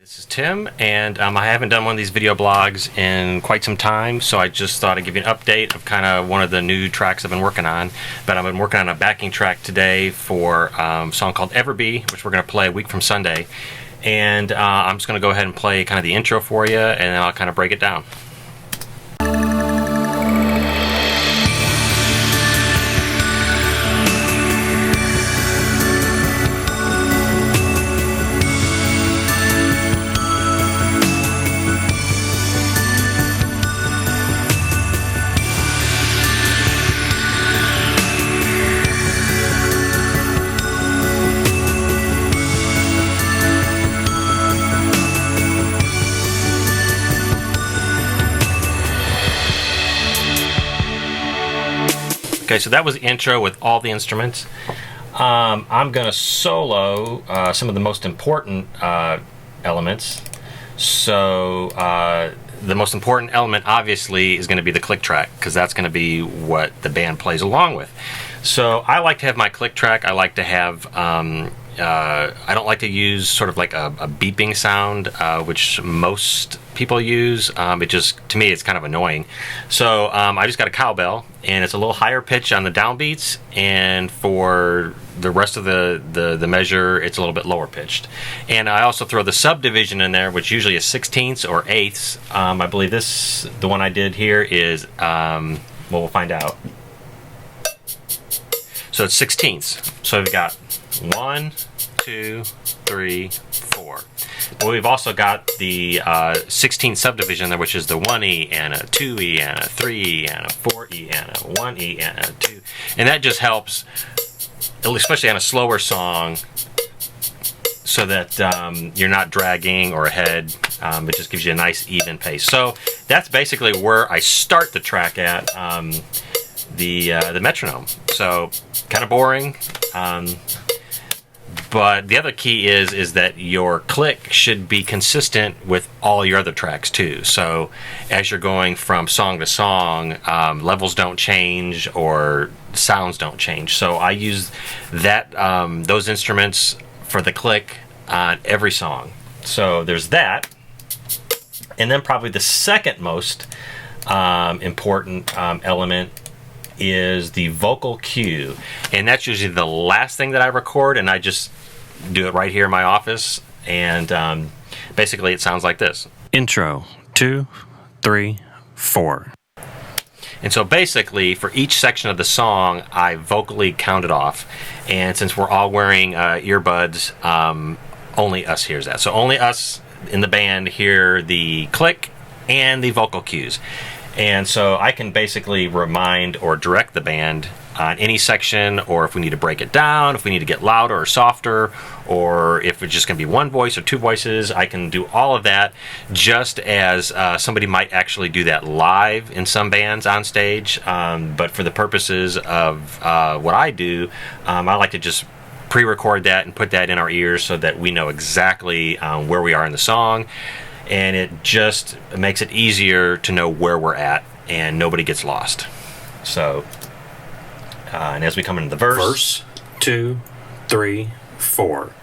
This is Tim, and I haven't done one of these video blogs in quite some time, so I just thought I'd give you an update of kind of one of the new tracks I've been working on. But I've been working on a backing track today for a song called Ever Be, which we're going to play a week from Sunday. And I'm just going to go ahead and play kind of the intro for you, and then I'll kind of break it down. Okay, so that was the intro with all the instruments. I'm going to solo some of the most important elements. So the most important element obviously is going to be the click track, because that's going to be what the band plays along with. So I like to have my click track. I like to have I don't like to use sort of like a beeping sound, which most people use. It just, to me, it's kind of annoying. So I just got a cowbell, and it's a little higher pitch on the downbeats, and for the rest of the measure, it's a little bit lower pitched. And I also throw the subdivision in there, which usually is sixteenths or eighths. I believe the one I did here is, well, we'll find out. So it's sixteenths. So we've got 1, 2, 3, 4. Well, we've also got the 16th subdivision there, which is the 1E and a 2E and a 3E and a 4E and a 1E and a 2. And that just helps, especially on a slower song, so that you're not dragging or ahead. It just gives you a nice even pace. So that's basically where I start the track at, the metronome. So kind of boring. But the other key is that your click should be consistent with all your other tracks too. So as you're going from song to song, levels don't change or sounds don't change. So I use that those instruments for the click on every song. So there's that. And then probably the second most important element is the vocal cue, and that's usually the last thing that I record, and I just do it right here in my office. And basically it sounds like this: intro 2, 3, 4. And so basically for each section of the song I vocally count it off, and since we're all wearing earbuds, only us hears that. So only us in the band hear the click and the vocal cues. And so I can basically remind or direct the band on any section, or if we need to break it down, if we need to get louder or softer, or if it's just going to be one voice or two voices. I can do all of that, just as somebody might actually do that live in some bands on stage. But for the purposes of what I do, I like to just pre-record that and put that in our ears so that we know exactly where we are in the song. And it just makes it easier to know where we're at, and nobody gets lost. So, and as we come into the verse 2, 3, 4.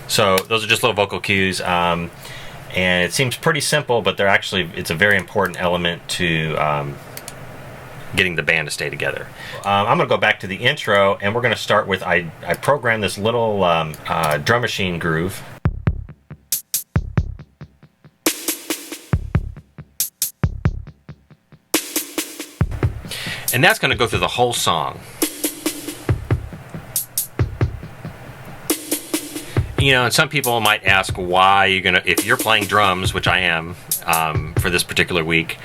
So those are just little vocal cues, and it seems pretty simple, but it's a very important element to getting the band to stay together. I'm going to go back to the intro, and we're going to start with, I programmed this little drum machine groove. And that's going to go through the whole song. You know, and some people might ask why if you're playing drums, which I am for this particular week,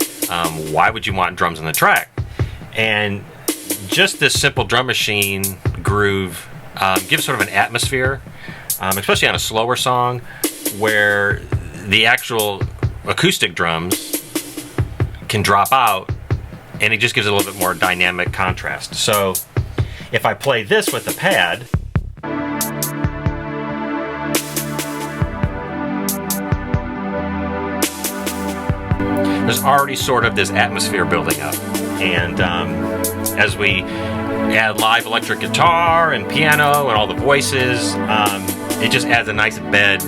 why would you want drums on the track? And just this simple drum machine groove gives sort of an atmosphere, especially on a slower song, where the actual acoustic drums can drop out, and it just gives it a little bit more dynamic contrast. So if I play this with the pad, there's already sort of this atmosphere building up. And as we add live electric guitar and piano and all the voices, it just adds a nice bed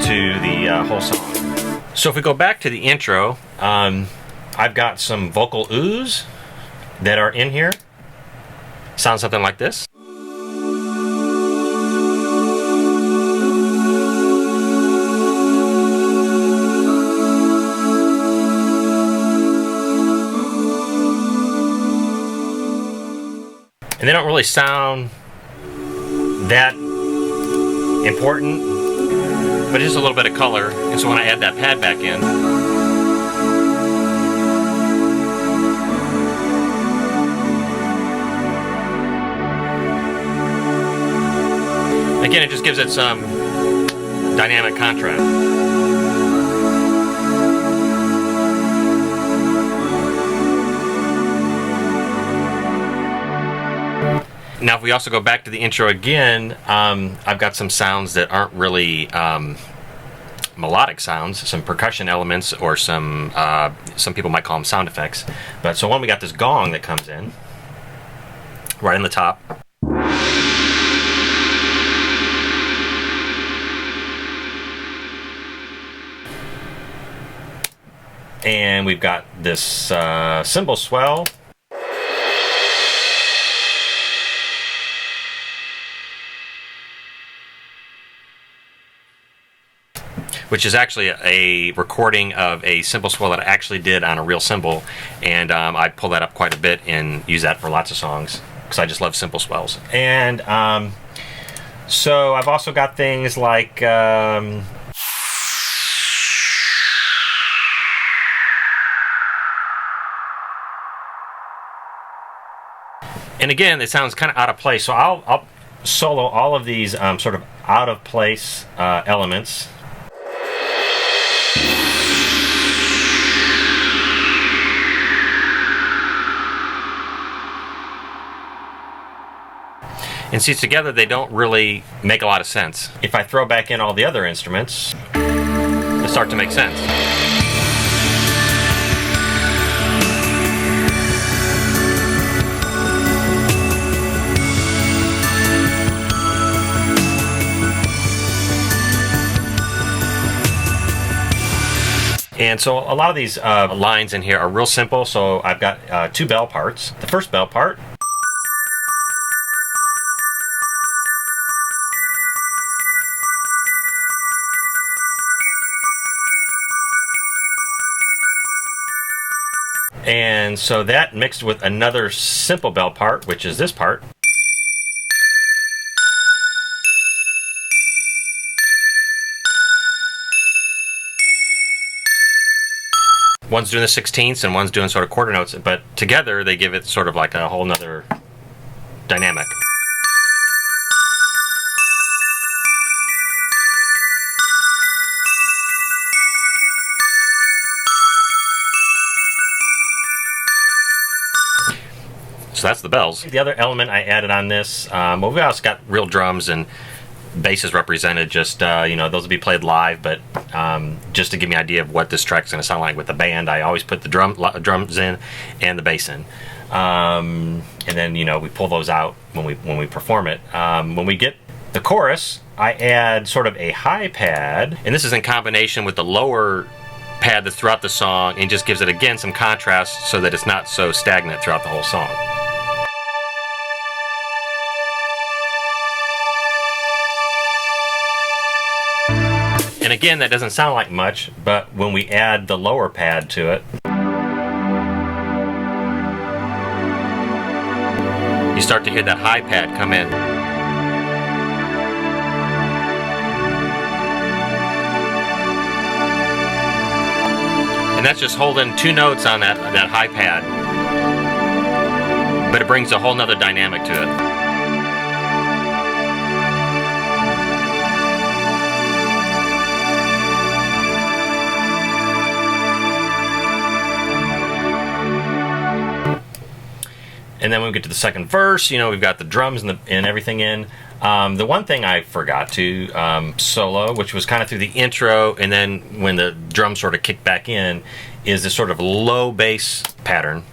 to the whole song. So if we go back to the intro, I've got some vocal oohs that are in here. Sounds something like this. And they don't really sound that important, but just a little bit of color. And so when I add that pad back in, again, it just gives it some dynamic contrast. Now, if we also go back to the intro again, I've got some sounds that aren't really melodic sounds, some percussion elements, or some people might call them sound effects. But so one, we got this gong that comes in right in the top. And we've got this cymbal swell. Which is actually a recording of a cymbal swell that I actually did on a real cymbal, and I pull that up quite a bit and use that for lots of songs because I just love cymbal swells. And so I've also got things like and again, it sounds kind of out of place, so I'll solo all of these sort of out of place elements. And see, together they don't really make a lot of sense. If I throw back in all the other instruments, they start to make sense. And so a lot of these lines in here are real simple. So I've got two bell parts. The first bell part and so that mixed with another simple bell part, which is this part. One's doing the 16ths and one's doing sort of quarter notes, but together they give it sort of like a whole nother dynamic. So that's the bells. The other element I added on this, well, we also got real drums and basses represented. Just those will be played live, but just to give me an idea of what this track's going to sound like with the band, I always put the drums in and the bass in, and then we pull those out when we perform it. When we get the chorus, I add sort of a high pad, and this is in combination with the lower pad that's throughout the song, and just gives it again some contrast so that it's not so stagnant throughout the whole song. And again, that doesn't sound like much, but when we add the lower pad to it, you start to hear that high pad come in. And that's just holding two notes on that high pad, but it brings a whole nother dynamic to it. And then when we get to the second verse, we've got the drums and everything in. The one thing I forgot to solo, which was kind of through the intro, and then when the drums sort of kick back in, is this sort of low bass pattern.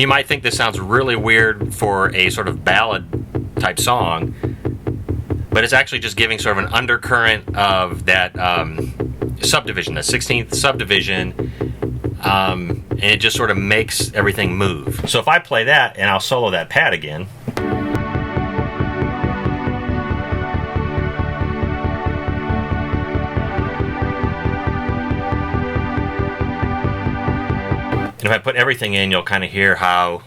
you might think this sounds really weird for a sort of ballad type song, but it's actually just giving sort of an undercurrent of that subdivision, the 16th subdivision, and it just sort of makes everything move. So if I play that, and I'll solo that pad again. And if I put everything in, you'll kind of hear how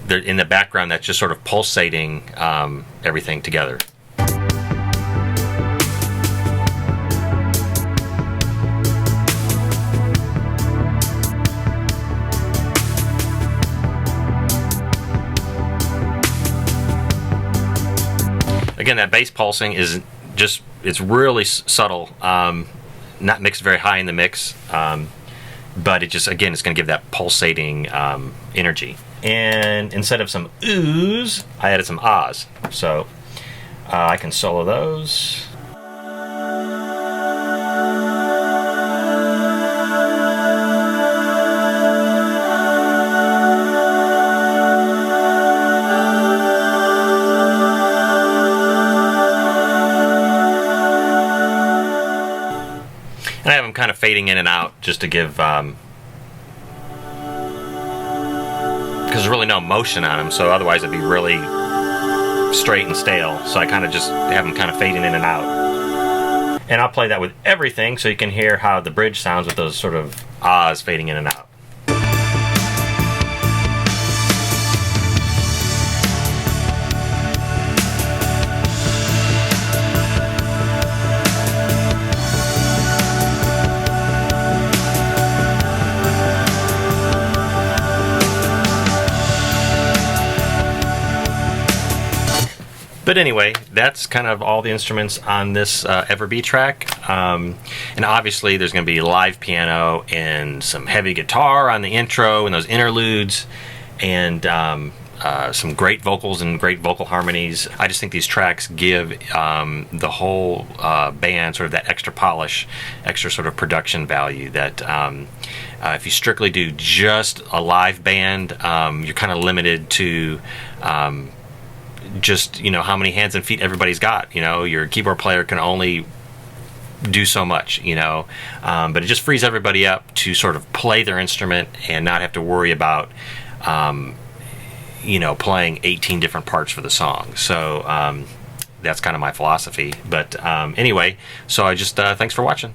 in the background that's just sort of pulsating everything together. Again, that bass pulsing is just, it's really subtle, not mixed very high in the mix, but it just, again, it's going to give that pulsating energy. And instead of some oohs, I added some ahs. So I can solo those. And I have them kind of fading in and out just to give, because there's really no motion on them, so otherwise it'd be really straight and stale. So I kind of just have them kind of fading in and out. And I'll play that with everything so you can hear how the bridge sounds with those sort of ahs fading in and out. But anyway, that's kind of all the instruments on this Ever-Be track. And obviously there's going to be live piano and some heavy guitar on the intro and those interludes, and some great vocals and great vocal harmonies. I just think these tracks give the whole band sort of that extra polish, extra sort of production value that if you strictly do just a live band, you're kind of limited to just, you know, how many hands and feet everybody's got. You know, your keyboard player can only do so much, you know, but it just frees everybody up to sort of play their instrument and not have to worry about you know, playing 18 different parts for the song. So that's kind of my philosophy. But anyway, so I just thanks for watching.